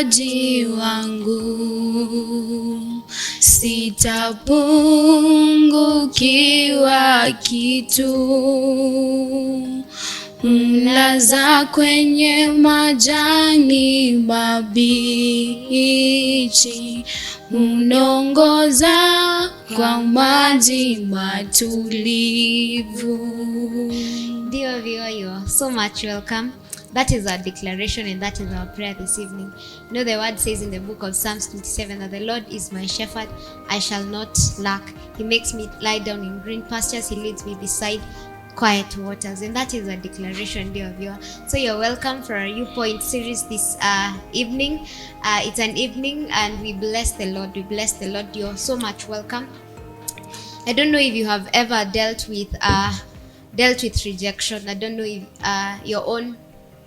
mchungaji wangu, sitapungukiwa kitu. Mlaza kwenye majani mabichi, unongoza kwa maji matulivu. Dear viewer, you are so much welcome. That is our declaration and that is our prayer this evening. You know, the word says in the book of Psalms 27 that the Lord is my shepherd, I shall not lack. He makes me lie down in green pastures. He leads me beside quiet waters. And that is a declaration, dear viewer. So you're welcome for our U Point series this evening. It's an evening and we bless the Lord. We bless the Lord. You're so much welcome. I don't know if you have ever dealt with rejection. I don't know if your own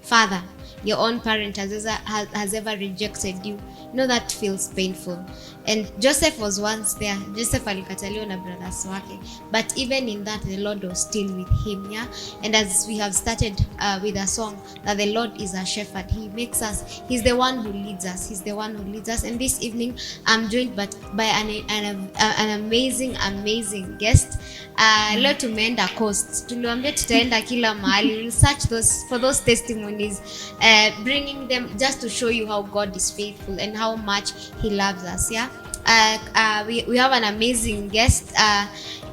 father, your own parent has ever rejected you. You know that feels painful. And Joseph was once there. Joseph alikataliwa na brothers wake. But even in that, the Lord was still with him. Yeah. And as we have started with a song that the Lord is our shepherd. He makes us. He's the one who leads us. He's the one who leads us. And this evening, I'm joined by an amazing guest. Leo tumeenda coast. Tuliwaambia tutaenda kila mahali. We'll search for those testimonies, bringing them just to show you how God is faithful and how much He loves us. Yeah. We have an amazing guest.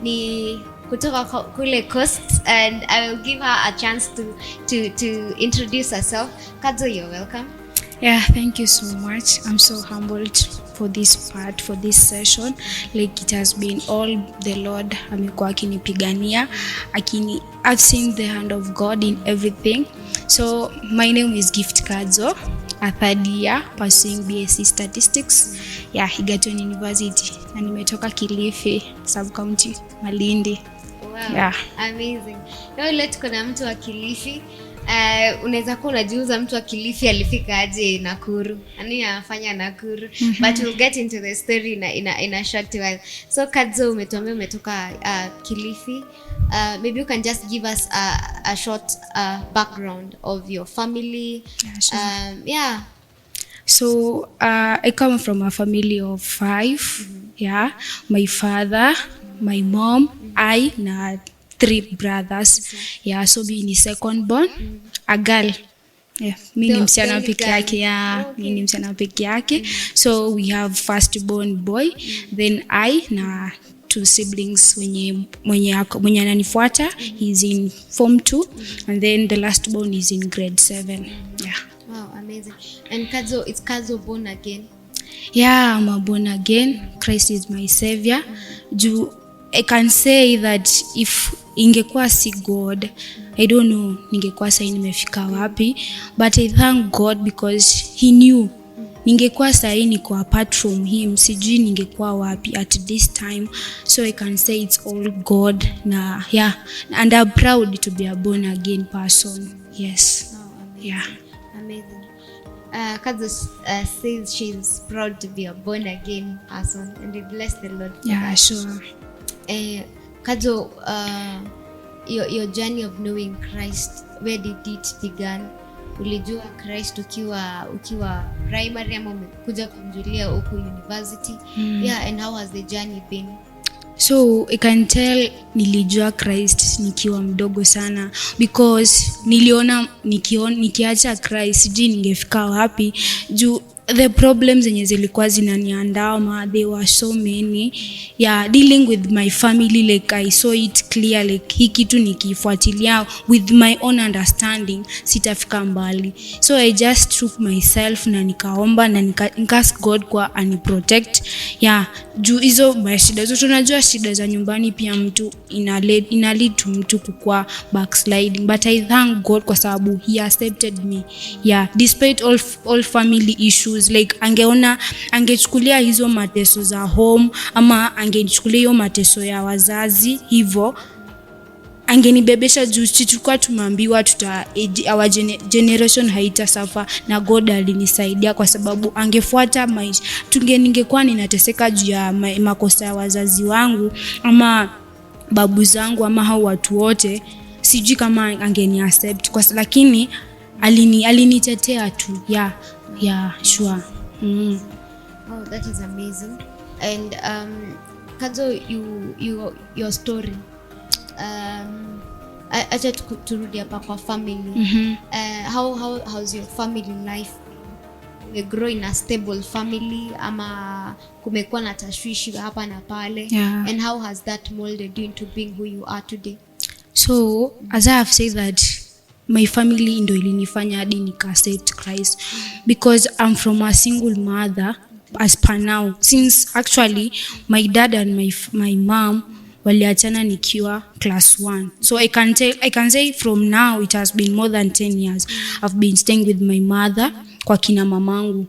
Ni kutoka kule coast, and I will give her a chance to introduce herself. Kadzo, you're welcome. Yeah, thank you so much. I'm so humbled for this session. Like, it has been all the Lord amekuwa akinipigania. I've seen the hand of God in everything. So my name is Gift Kadzo, a third year pursuing BSc Statistics. Yeah, Egerton University. Na nimetoka Kilifi, sub-county, Malindi. Wow, yeah. Amazing. Leo tuko na mtu wa Kilifi. Unaweza kuwa unajiuza mtu wa Kilifi alifika aje Nakuru. Nani anafanya Nakuru? But we'll get into the story in a short while. So Kadzo, umetuambia umetoka Kilifi. Maybe you can just give us a short background of your family. Yeah, sure. Yeah. So I come from a family of 5. Yeah, my father, my mom, I na 3 brothers. Yeah, so mimi ni second born, a girl. Yeah, mimi ni msichana peke yake. Yeah, mimi ni msichana peke yake. So we have first born boy, then I na 2 siblings mwenye ananifuata, he's in form 2, and then the last born is in grade 7. Yeah. Wow, amazing. And Kadzo, it's Kadzo born again? Yeah, I'm a born again. Christ is my savior. I can say that if ingekuwa si God, I don't know ningekuwa sasa nimefika wapi, but I thank God because he knew ningekuwa sasa niko apart from him, sijui ningekuwa wapi at this time. So I can say it's all God. Na yeah, and I'm proud to be a born again person. Yes. Oh, amazing. Yeah. Amazing. Kadzo says she's proud to be a born again person, and we bless the Lord for yeah, that. Sure. Kadzo, your journey of knowing Christ, where did it begin? Ulijua Christ ukiwa primary ama umekuja kumjulia huko university? Yeah, and how has the journey been? So I can tell nilijua Christ nikiwa mdogo sana, because niliona nikiacha Christ sijui ningefika wapi, juu the problems zenye zilikuwa zinaniandama, there were so many. Yeah, dealing with my family, like I saw it clear, like hii kitu nikifuatilia with my own understanding sitafika mbali. So I just took myself na nikaomba na nikask God kwa aniprotect. Yeah, juu hizo mashida zote, tunajua shida za nyumbani pia mtu ina lead to mtu kukua backsliding, but I thank God kwa sababu he accepted me. Yeah, despite all family issues, like angechukulia hizo mateso za home ama angechukulia hiyo mateso ya wazazi hivyo, angenibebesha juu tulikuwa tumeambiwa our generation haita suffer, na God alinisaidia kwa sababu angefuata maisha ningekuwa ninateseka juu ya makosa ya wazazi wangu ama babu zangu ama hao watu wote, sijui kama angeni accept lakini Alinitetea tu. Sure. Oh, that is amazing. And Kadzo, your story, acha turudi hapa kwa family. How's your family life? You grow in a stable family ama kumekuwa na tashwishi hapa na pale? And how has that molded you into being who you are today? So as I have said that my family ndo ilinifanya hadi nika-accept Christ, because I'm from a single mother as per now, since actually my dad and my mom waliachana nikiwa class 1. So I can say from now it has been more than 10 years I've been staying with my mother kwa kina mamangu.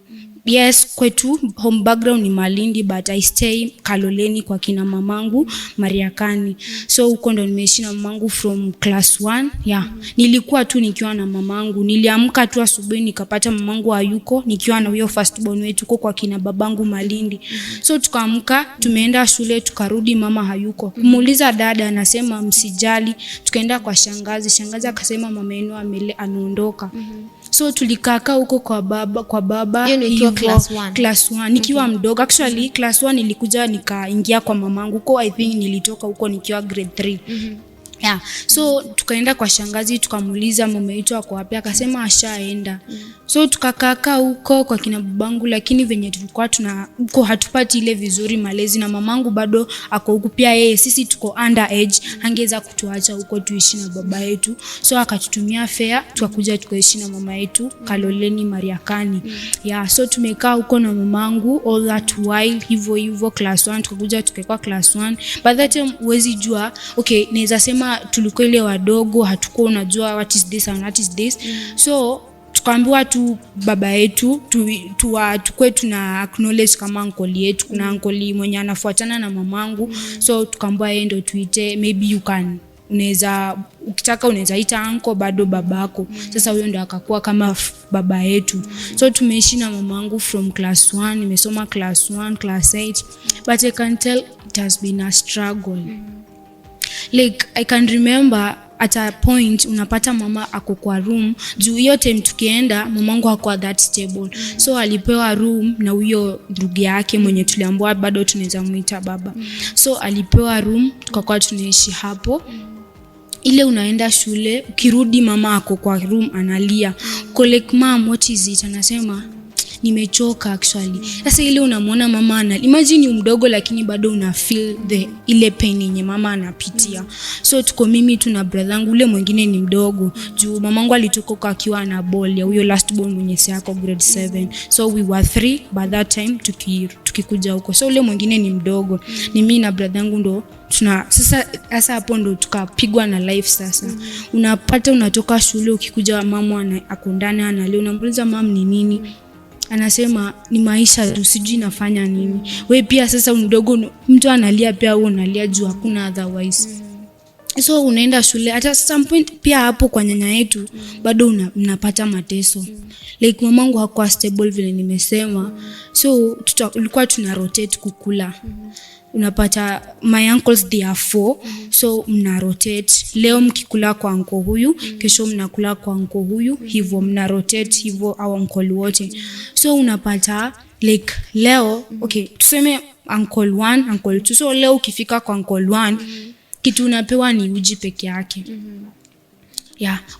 Yes, kwetu home background ni Malindi, but I stay Kaloleni kwa kina mamangu Mariakani. So huko ndo nimeishi na mamangu from class 1. Nilikuwa tu nikiwa na mamangu. Niliamka tu asubuhi nikapata mamangu hayuko, nikiwa na huyo first born wetu kwa kina babangu Malindi. So tukaamka, tumeenda shule, tukarudi, mama hayuko. Kumuuliza dada, anasema msijali. Tukaenda kwa shangazi akasema mama yenu anaondoka. So tulikaka huko kwa baba hiyo class 1 nikiwa mdogo. Actually class 1 nilikuja nikaingia kwa mamangu kwa I think nilitoka huko nikiwa grade 3. So tukaenda kwa shangazi, tukamuuliza mama yetu ako wapi, akasema ashaenda. So tukakaka huko kwa kina babangu, lakini venye tulikuwa huko hatupati ile vizuri malezi, na mamangu bado ako huko pia yeye, sisi tuko under age, hangeweza kutuacha huko tuishi na baba yetu. So akatutumia fare tukakuja tukaishi na mama yetu Kaloleni Mariakani. So tumekaa huko na mamangu all that while, hivyo class 1 tukakuja tukaekwa class 1. By that time huwezi jua, okay, naweza sema tulikuwa ile wadogo, hatukuwa unajua what is this and what is this. So tukaambiwa tu baba yetu tukue tuna acknowledge kama uncle yetu. Kuna uncle mwenye anafuatana na mamangu, so tukaambiwa yeye ndo tuite, maybe you can, ukitaka unaweza ita uncle bado babako. Sasa huyo ndo akakuwa kama baba yetu. So tumeishi na mamangu from class 1, nimesoma class 1, class 8, but I can tell it has been a struggle. Like I can remember at a point unapata mama ako kwa room, juu hiyo time tukienda mamangu hakuwa that stable. So alipewa room na huyo ndugu yake mwenye tuliambiwa bado tunaweza muita baba. So alipewa room, tukakuwa tunaishi hapo. Ile unaenda shule, ukirudi mama ako kwa room analia. Like mom, what is it? Anasema nimechoka actually. Sasa ile unamwona mama imagine mdogo lakini bado una feel ile pain yenye mama anapitia. So tuko mimi tuna brother yangu, ule mwingine ni mdogo. Juu mamangu alitoka kwa akiwa na ball ya huyo last born mwenye yako grade 7. So we were 3 by that time tukikuja huko. So ule mwingine ni mdogo. Ni mimi na brother yangu ndo sasa hapo ndo tukapigwa na life sasa. Unapata unatoka shule ukikuja mama akundana analia, unamuuliza mama ni nini? Anasema ni maisha, usijui nafanya nini. Wewe pia sasa mdogo, mtu analia pia wewe unalia juu hakuna otherwise. So unaenda shule, at some point pia hapo kwa nyanya yetu bado unapata mateso. Like mamangu hakuwa stable vile nimesema. So tulikuwa tuna rotate kukula. Unapata my uncles they are 4, so mna rotate. Leo mkikula kwa uncle huyu, kesho mnakula kwa uncle huyu, hivyo mna rotate hivyo au uncle wote. So unapata like leo, okay, tuseme uncle 1, uncle 2. So leo ukifika kwa uncle 1, kitu unapewa ni uji peke yake.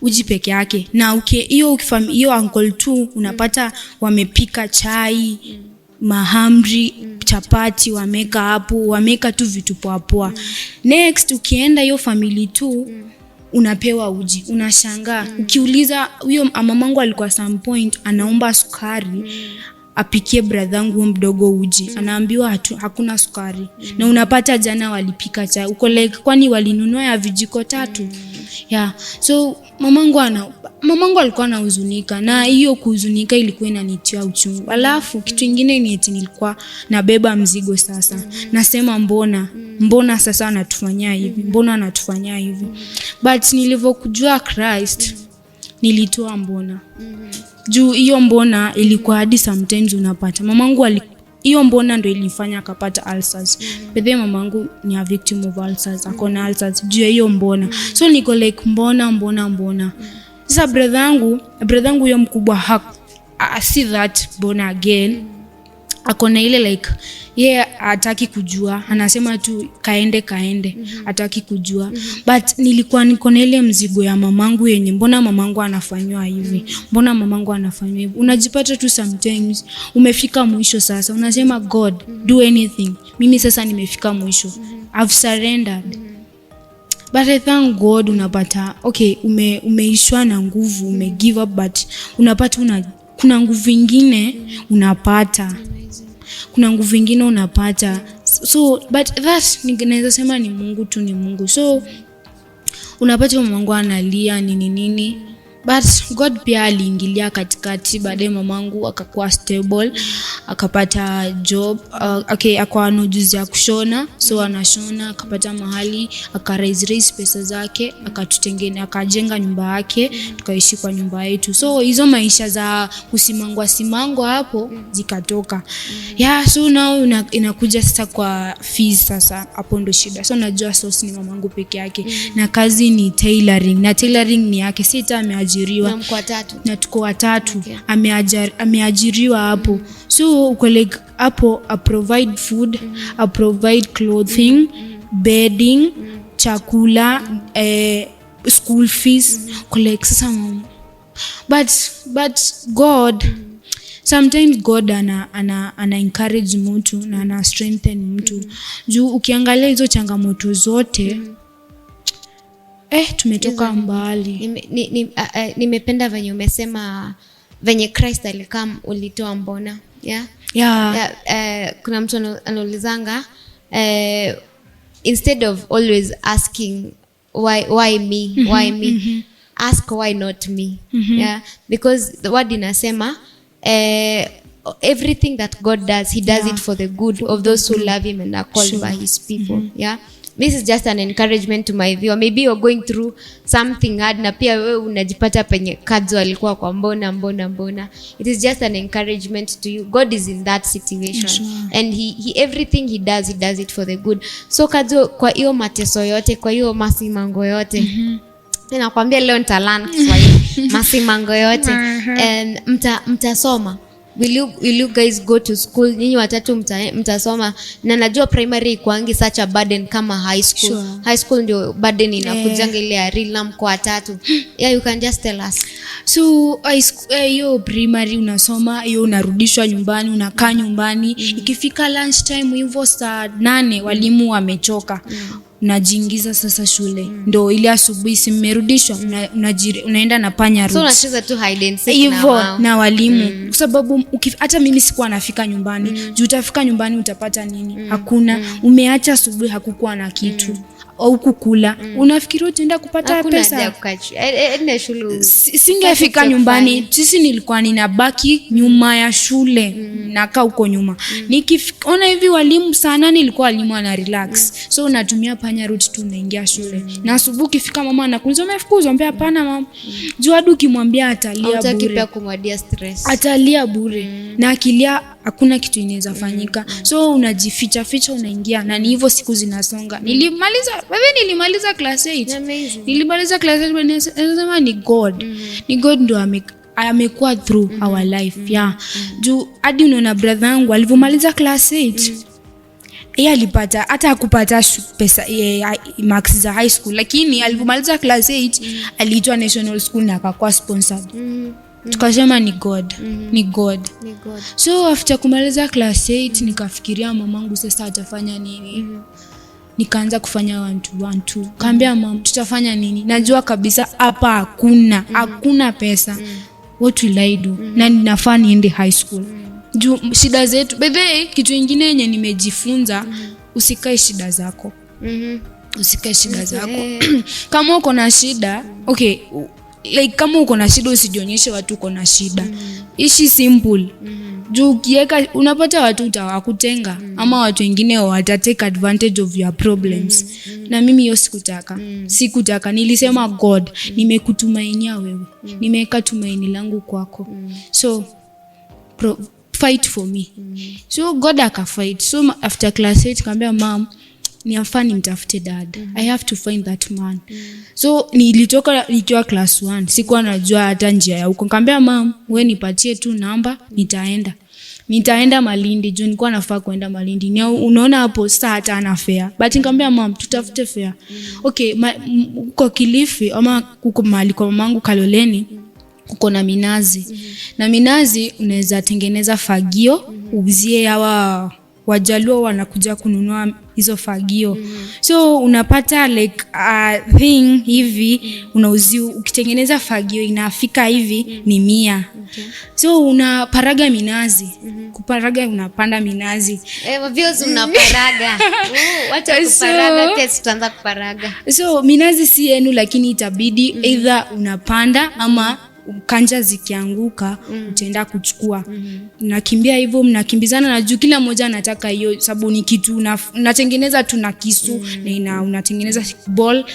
Uji peke yake. Na hiyo uncle 2 unapata wamepika chai, mahamri, chapati wameka hapo, wameka tu vitu poa. Next ukienda hiyo family 2 unapewa uji, unashangaa. Ukiuliza huyo mamangu alikuwa some point anaomba sukari apikie brother yangu mdogo uji, anaambiwa hakuna sukari. Na unapata jana walipika chai uko like kwani walinunua ya vijiko 3. So mamangu alikuwa anahuzunika, na hiyo kuhuzunika ilikuwa inanitia uchungu. Alafu kitu kingine ni eti nilikuwa nabeba mzigo sasa. Nasema mbona sasa anatufanyia hivi? Mbona anatufanyia hivi? But nilivyokujua Christ nilitoa mbona. Juu hiyo mbona ilikuwa hadi sometimes unapata mamangu hiyo mbona ndio ilifanya akapata ulcers. Bedhe mamangu ni a victim of ulcers, akona ulcers juu hiyo mbona. So niko like mbona. Sasa brother yangu huyo mkubwa see that born again. Akona ile like hataki kujua, anasema tu kaende hataki kujua. But nilikuwa niko na ile mzigo ya mamangu yenye mbona mamangu anafanywa hivi, mbona mamangu anafanywa hivi. Unajipata tu sometimes umefika mwisho, sasa unasema God do anything, mimi sasa nimefika mwisho, I've surrendered. But I thank God, unapata okay, umeishwa na nguvu, give up, but unapata kuna nguvu nyingine unapata. Kuna nguvu nyingine unapata. So but that ninaweza sema ni Mungu tu, ni Mungu. So unapata mamangu analia nini, but God pia aliingilia katikati. Baadaye mamangu akakuwa stable, akapata job, akawa na ujuzi ya kushona, so anashona, akapata mahali, akaraise pesa zake, akajenga nyumba yake, tukaishi kwa nyumba yetu. So hizo maisha za kusimangwa hapo zikatoka. So now inakuja sasa kwa fees. Sasa hapo ndo shida. So najua source ni mamangu peke yake, na kazi ni tailoring, na tailoring ni yake, sita ameajiriwa na tuko watatu. Okay. Ameajiriwa hapo. So uko like hapo, I provide food, I provide clothing, bedding, chakula, school fees, like sasa mama. But God, sometimes God ana encourage mtu na ana strengthen mtu. Juu ukiangalia hizo changamoto zote tumetoka mbali. Nimependa venye umesema venye Christ alikam ulitoa mbona. Kuna mtu anaulizanga instead of always asking why me, why me, ask why not me. Because the word inasema everything that God does, he does it for the good of those who love him and are called by his people. This is just an encouragement to my viewer. Maybe you're going through something hard na pia wewe unajipata penye kadzo alikuwa kwa mbona. It is just an encouragement to you. God is in that situation. And he everything he does it for the good. So kadzo, kwa hiyo mateso yote, kwa hiyo masimango yote, ninakwambia leo nitalan Kiswahili. Masimango yote, and mtasoma. Will you guys go to school? Nyinyi watatu mtasoma. Na najua primary kuangi such a burden kama high school. High school ndio burden inakujanga ile ya real, na mko watatu. You can just tell us. So hiyo primary unasoma, hiyo unarudishwa nyumbani, unakaa nyumbani. Ikifika lunch time hivyo saa 8 walimu wamechoka. Unajiingiza sasa shule. Ndo ile asubuhi simerudishwa, unaenda na panya roots. So unacheza tu hide and seek na walimu. Kwa sababu hata mimi sikuwa nafika nyumbani. Juu utafika nyumbani utapata nini? Hakuna. Umeacha asubuhi hakukuwa na kitu. Au kukula. Unafikiri utaenda kupata pesa? Singefika nyumbani. Sisi nilikuwa ninabaki nyuma ya shule. Nakaa huko nyuma. Nikiona hivi walimu sana, nilikuwa walimu ana relax. So unatumia panya route tu unaingia shule. Na asubuhi ukifika mama anakuuliza umefukuzwa, mbea hapana mama. Juu hadi ukimwambia atalia bure. Hutaki pia kumwadia stress. Atalia bure. Na akilia hakuna kitu inaweza fanyika. So unajificha unaingia, na ni hivyo siku zinasonga. Nilimaliza class 8. Nilimaliza class 8, nasema ni God. Ni God ndo amekuwa through our life. Juu hadi unaona brother yangu alivyomaliza class 8. Yeye alipata hata hakupata pesa marks za high school, lakini alivyomaliza class 8 aliitwa national school na akakuwa sponsored. Tukasema ni God. Ni God. So after kumaliza class 8 nikafikiria mamangu sasa atafanya nini. Nikaanza kufanya 1-2. Kaambia mama tutafanya nini? Najua kabisa hapa hakuna pesa. What will I do? Na ninafaa niende high school. Juu shida zetu. By the way, kitu kingine yenye nimejifunza, usikae shida zako. Usikae shida zako. Kama uko na shida, okay, like kama uko na shida usijionyeshe watu uko na shida. Ishi simple. Juu ukiweka unapata watu utawakutenga, ama watu wengine wata take advantage of your problems. Na mimi hiyo sikutaka. Nilisema God, nimekutumainia wewe. Nimeweka tumaini langu kwako. So fight for me. So God akafight. So after class 8 kaambia mom, niafaa nimtafute dad. I have to find that man. So nilitoka nikiwa class 1, sikuwa najua hata njia ya huko. Nikamwambia mom, wewe nipatie tu namba, nitaenda Malindi. Juu nilikuwa nafaa kwenda Malindi. Unaona hapo sasa hata ana fare. But nikamwambia mom, tutafute fare. Okay, uko Kilifi ama uko mahali kwa mamangu Kaloleni, uko na minazi. Na minazi unaweza tengeneza fagio, uzie hawa Wajaluo wanakuja kununua hizo fagio. So unapata like a thing hivi, unauzi, ukitengeneza fagio inafika hivi ni 100. So unaparaga minazi. Kuparaga unapanda minazi. Views unaparaga. Wacha kuparaga, test tutaanza kuparaga. So minazi si yenu, lakini itabidi either unapanda ama kanja zikianguka utaenda kuchukua. Mnakimbia hivyo, mnakimbizana na juu kila mmoja anataka hiyo, sababu ni kitu unatengeneza tu na kisu na unatengeneza ball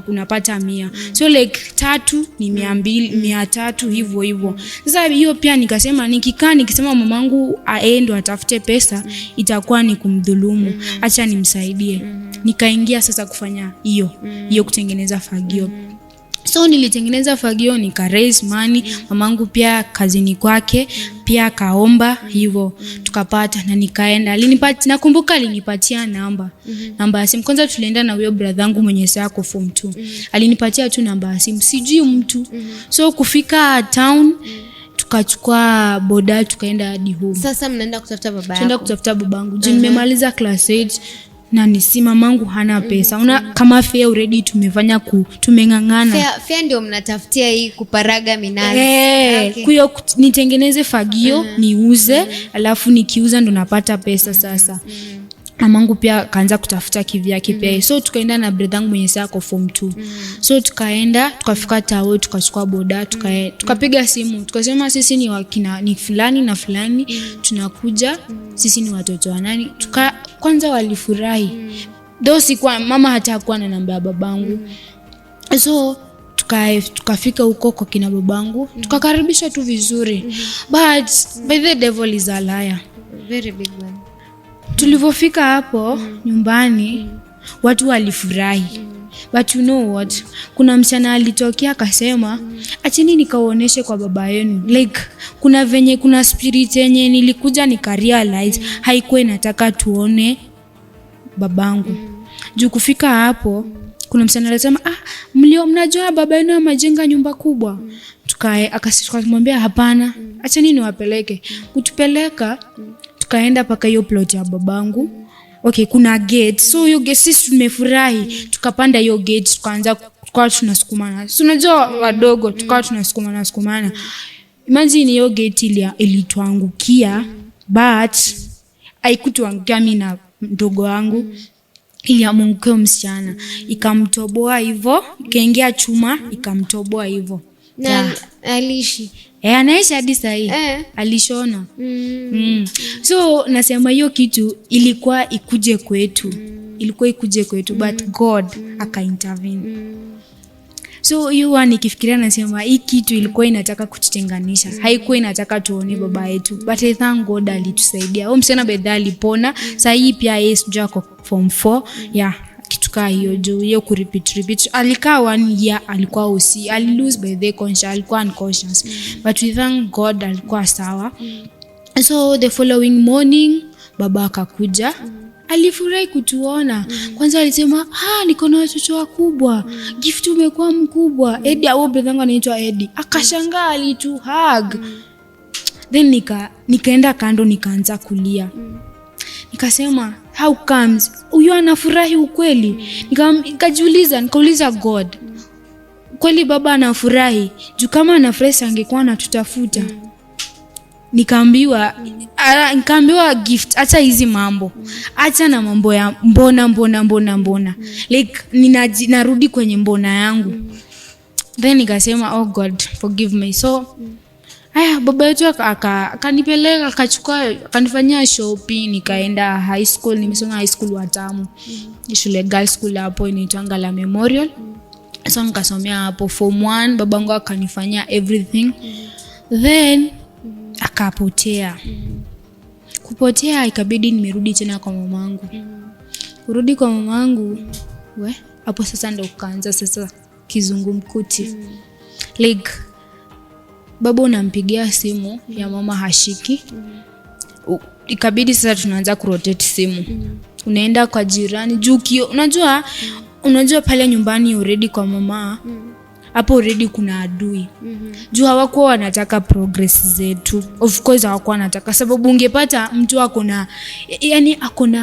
unapata 100. So like 3 ni 200, 300 hivyo. Sasa hiyo pia nikasema nikisema mamangu aende atafute pesa itakuwa ni kumdhulumu. Acha nimsaidie. Nikaingia sasa kufanya hiyo kutengeneza fagio. So nilitengeneza fagio, nika raise money. Mamangu pia kazini kwake pia kaomba hivyo, tukapata na nikaenda. Nakumbuka alinipatia namba ya simu. Kwanza tulienda na huyo brother yangu mwenye sasa ako form 2. Alinipatia tu namba ya simu, sijui mtu. So kufika town tukachukua boda tukaenda hadi home. Sasa mnaenda kutafuta baba yako? Tunaenda kutafuta babangu. Nimemaliza class 8 na mamangu hana pesa. Kama fare already tumefanya tumengangana. Fare ndio mnatafutia hii kuparaga minazi. Okay. Kuyo nitengeneze fagio, niuze, alafu nikiuza ndo napata pesa sasa. Mamangu pia kaanza kutafuta kivyake pia. So tukaenda na brother yangu mwenye sasa ako form 2. So tukaenda, tukafika tao, tukachukua boda, tukapiga simu. Tukasema sisi ni fulani na fulani, tunakuja, sisi ni watoto wa nani. Kwanza walifurahi. Mama hata hakuwa na namba ya babangu. So tukafika huko kwa kina babangu, tukakaribisha tu vizuri. But by the devil is a liar. Very big one. Tulivofika hapo nyumbani, watu walifurahi. But you know what? Kuna msichana alitokea akasema, acheni nikaoneshe kwa baba yenu. Like kuna spirit yenye nilikuja nikarealize haikuwa inataka tuone babangu. Juu kufika hapo, kuna msichana alisema, mnajua baba yenu amejenga nyumba kubwa? Tukamwambia hapana, acheni niwapeleke. Kutupeleka tukaenda paka hiyo plot ya babangu. Okay, kuna gate. So hiyo gate sisi tumefurahi. Tukapanda hiyo gate, tukawa tunasukumana. So unajua wadogo, tukawa tunasukumana. Imagine hiyo gate ilituangukia, but haikutuangukia mimi na mdogo wangu. Iliamungukia msichana. Ikamtoboa hivyo, ikaingia chuma, ikamtoboa hivyo. Na aliishi. Anaishi hadi sasa hii. Alishona. So nasema hiyo kitu ilikuwa ikuje kwetu. But God aka-intervene. So hiyo nikifikiria nasema hii kitu ilikuwa inataka kututenganisha. Haikuwa inataka tuone baba yetu. But I thank God alitusaidia. Huyo msichana bedha alipona. Sasa hii pia yeye sijua kwa form 4. Kitukaa hiyo juu hiyo kurepeat. Alikaa 1 year, alikuwa usi. Lose by the conscious, alikuwa unconscious. But we thank God alikuwa sawa. So the following morning baba akakuja. Alifurahi kutuona. Kwanza alisema, niko na watoto wakubwa. Gift umekuwa mkubwa. Eddie, au brother wangu anaitwa Eddie. Akashangaa, alitu hug. Then nikaenda kando nikaanza kulia. Nikasema, how comes? Huyu anafurahi ukweli? Nikauliza God. Kweli baba anafurahi? Juu kama anafurahi angekuwa anatutafuta. Nikaambiwa gift, acha hizi mambo. Acha na mambo ya mbona. Like narudi kwenye mbona yangu. Then nikasema, oh God, forgive me. So baba yetu akanipeleka, akanifanyia shopping, nikaenda high school. Nimesoma high school Watamu. Shule girl school hapo inaitwa Ngala Memorial. So nikasomea hapo form 1. Babangu akanifanyia everything. Then akapotea. Kupotea ikabidi nimerudi tena kwa mamangu. kurudi kwa mamangu hapo sasa ndo kaanza sasa kizungumkuti. Like baba unampigia simu ya mama hashiki. Ikabidi sasa tunaanza kurotate simu. Unaenda kwa jirani juu unajua pale nyumbani already kwa mama. Hapo already kuna adui. Juu hawakuwa wanataka progress zetu. Of course hawakuwa wanataka, sababu ungepata mtu akona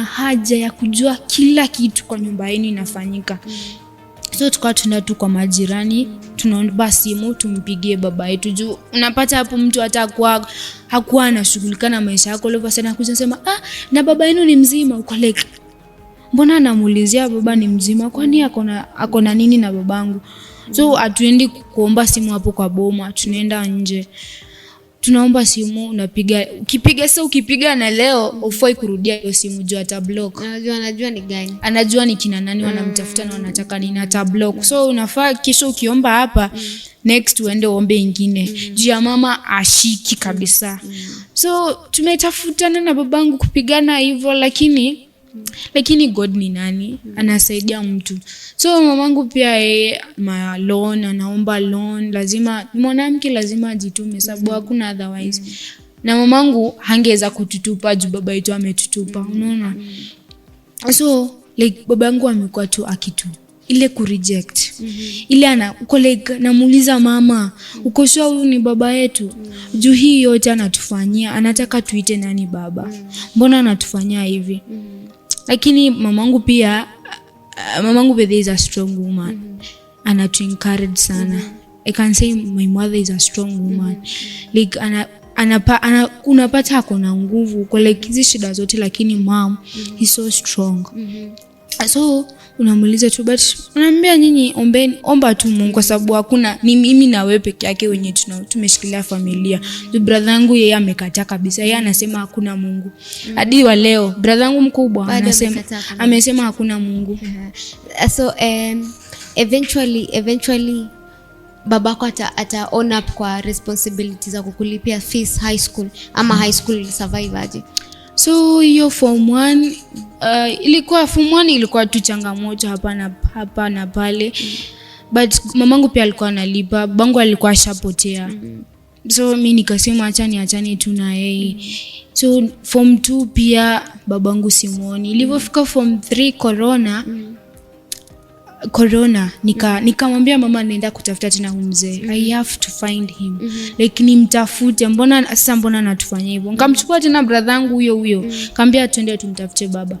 haja ya kujua kila kitu kwa nyumba yenu inafanyika. So tukawa tunaenda tu kwa majirani, tunaomba simu tumpigie baba yetu. Juu unapata hapo mtu hata hakuwa anashughulika na maisha yako, leo sana kuja sema na baba yenu ni mzima. Uko like mbona anamuulizia baba ni mzima, kwani akona nini na babangu? So atuendi kuomba simu hapo kwa boma, tunaenda nje. Tunaomba simu, unapiga. Ukipiga na leo ufai kurudia hiyo simu juu ata block. Anajua ni gani. Anajua ni kina nani wanamtafuta na wanataka nini, ata block. So unafaa kesho ukiomba hapa next uende uombe ingine. Juu ya mama ashiki kabisa. So tumetafutana na babangu kupigana hivyo, lakini God ni nani? Anasaidia mtu. So mamangu pia loan, anaomba loan. Mwanamke lazima ajitume, sababu hakuna otherwise. Na mamangu hangeweza kututupa juu baba yetu ametutupa. Unaona? So like babangu amekuwa tu akitu ile kureject. Ile uko like namuuliza mama, uko sure huyu ni baba yetu? Juu hii yote anatufanyia, anataka tuite nani baba? Mbona anatufanyia hivi? Lakini mamangu is a strong woman. Anatu encourage sana. I can say my mother is a strong woman. Like unapata akona nguvu kwa like hizi shida zote, lakini mom is so strong. So unamuuliza tu, but unaambia nyinyi omba tu Mungu, kwa sababu hakuna ni mimi na wewe peke yake wenye tumeshikilia familia. Brother yangu yeye amekataa kabisa. Yeye anasema hakuna Mungu. Hadi wa leo brother yangu mkubwa amesema hakuna Mungu. So eventually babako ata own up kwa responsibilities za kukulipia fees high school, ama high school survive aje? So hiyo form 1 ilikuwa tu changamoto hapa na pale. But mamangu pia alikuwa analipa, babangu alikuwa ashapotea. So mimi nikasema achani tu na yeye. So form 2 pia babangu simuoni. Ilipofika form 3 corona nikamwambia mama naenda kutafuta tena mzee. I have to find him. Like nimtafute, mbona anatufanyia hivyo? Nikamchukua tena brother yangu huyo. Kaambia twende tumtafute baba.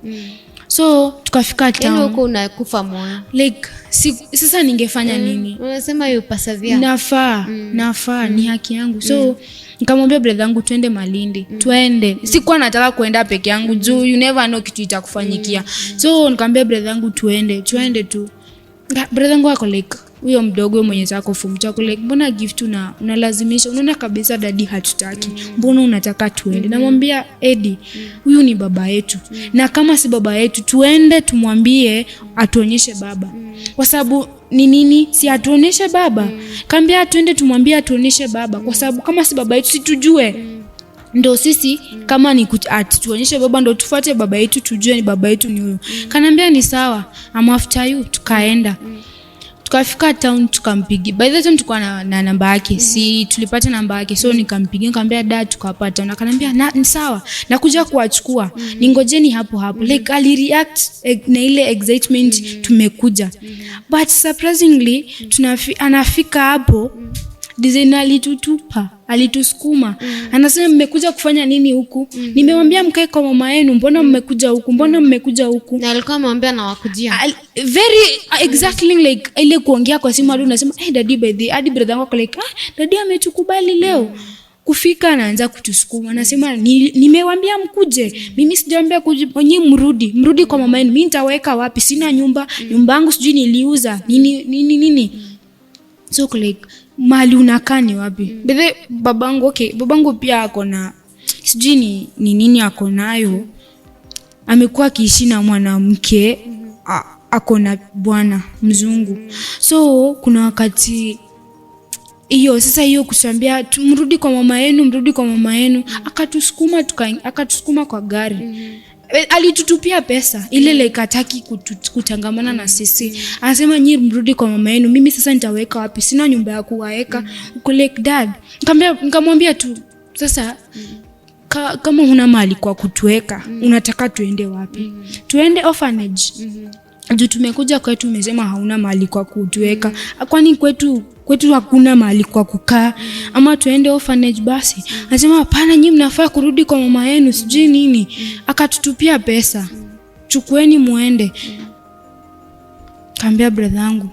So tukafika town. Yaani uko unakufa moyo. Like sasa ningefanya nini? Unasema you persevere. Nafaa ni haki yangu. So nikamwambia brother yangu twende Malindi. Twende. Sikuwa nataka kuenda peke yangu juu you never know kitu itakufanyikia. So nikamwambia brother yangu twende tu. Brother yangu ako like huyo mdogo mwenye zako form chako like mbona gift unalazimisha, unaona kabisa daddy hatutaki, mbona unataka tuende? Namwambia Eddie, huyu ni baba yetu, na kama si baba yetu tuende tumwambie atuonyeshe baba. Kwa sababu ni nini si atuonyeshe baba? Kaambia tuende tumwambie atuonyeshe baba, kwa sababu kama si baba yetu situjue. Ndo sisi kama ni tuonyeshe baba, ndo tufuate baba yetu tujue ni baba yetu ni huyo. Kanambia ni sawa, I'm after you. Tukaenda. Tukafika town tukampigia. By the time tulikuwa na namba yake. Si tulipata namba yake. So nikampigia, nikamwambia dad tukapata. Na kanambia ni sawa, nakuja kuachukua. Ningojeni hapo. Like ali react na ile excitement tumekuja. But surprisingly anafika hapo design alitusukuma. Anasema mmekuja kufanya nini huku? Nimemwambia mkae kwa mama yenu, mbona mmekuja huku? Na alikuwa amemwambia na wakujia. Very exactly like ile kuongea kwa simu hadi unasema daddy by the hadi brother wako like daddy ametukubali leo. Kufika anaanza kutusukuma. Anasema nimewambia mkuje. Mimi sijaambia nyinyi mrudi kwa mama yenu. Mimi nitaweka wapi? Sina nyumba yangu sijui niliuza. Nini. So like mali unakani wapi? Bebe babangu pia akona sijui ni nini akonayo. Amekuwa akiishi na mwanamke akona bwana mzungu. So kuna wakati hiyo kusambia mrudi kwa mama yenu, akatusukuma kwa gari. alitutupia pesa ile like hataki kutangamana na sisi. Anasema nyinyi mrudi kwa mama yenu, mimi sasa nitaweka wapi? Sina nyumba ya kuwaweka. Uko like dad. Nikamwambia tu sasa kama huna mali kwa kutuweka, unataka tuende wapi? Tuende orphanage. Juu tumekuja kwetu umesema hauna mali kwa kutuweka. Kwani kwetu hakuna mali kwa kukaa? Ama tuende orphanage basi? Anasema hapana, nyinyi mnafaa kurudi kwa mama yenu sijui nini. Akatutupia pesa. Chukueni muende. Kaambia brother yangu.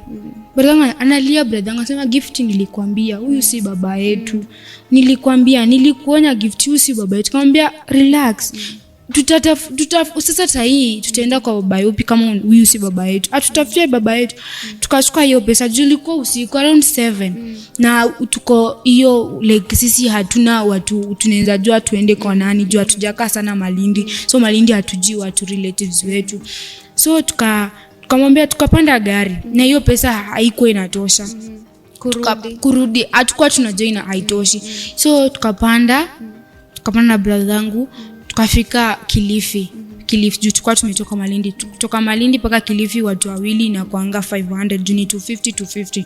Brother yangu analia, brother yangu anasema gift nilikwambia huyu si baba yetu. Nilikuonya gift huyu si baba yetu. Kaambia relax. Sasa sahi tutaenda kwa baba yupi kama huyu si baba yetu? Atutafutie baba yetu. Tukachukua hiyo pesa, julikuwa usiku around 7. Na tuko hiyo like sisi hatuna watu tunaweza jua tuende kwa nani, jua tujakaa sana Malindi. So Malindi hatujui watu relatives wetu. So tukamwambia tukapanda gari. Na hiyo pesa haikuwa inatosha. Kurudi hatakuwa tunajua haitoshi. So tukapanda na brother yangu tukafika Kilifi juu tulikuwa tumetoka Malindi. Kutoka Malindi mpaka Kilifi watu wawili na kuanga 500 juu ni 250.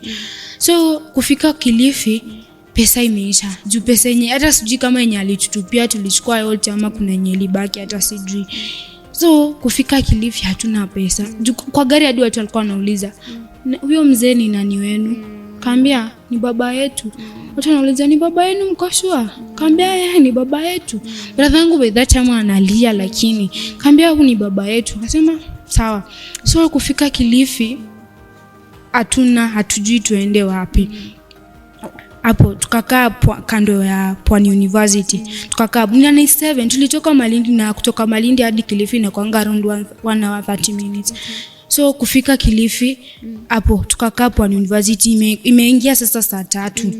So kufika Kilifi pesa imeisha. Juu pesa yenye hata sijui kama yenye alitutupia tulichukua yote ama kuna yenye ilibaki hata sijui. So kufika Kilifi hatuna pesa. Juu kwa gari hadi watu walikuwa wanauliza huyo mzee ni nani wenu? Kaambia ni baba yetu. Watu wanauliza ni baba yenu mko sure? Kaambia yeye ni baba yetu. Brother yangu by that time analia lakini kaambia huyu ni baba yetu. Akasema sawa. So kufika Kilifi hatujui tuende wapi. Hapo tukakaa kando ya Pwani University. Tukakaa 7 tulitoka Malindi, na kutoka Malindi hadi Kilifi na kuanga around 1 hour 30 minutes. So kufika Kilifi hapo tukakaa Pwani University, imeingia sasa saa 3.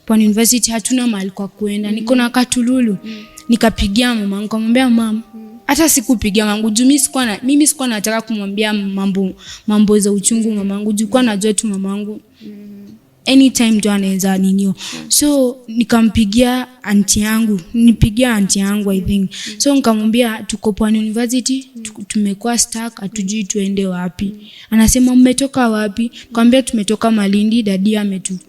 Pwani University hatuna mahali kwa kuenda. Niko na Katululu. Nikapigia mama, nikamwambia mama, hata sikupigia mamangu juu mimi sikuwa nataka kumwambia mambo za uchungu mamangu juu kwa najua tu mamangu anytime ndio anaweza ninio. So nikampigia aunti yangu I think. So nikamwambia tuko Pwani University, tumekuwa stuck, hatujui tuende wapi. Anasema mmetoka wapi? Nikamwambia tumetoka Malindi, dadi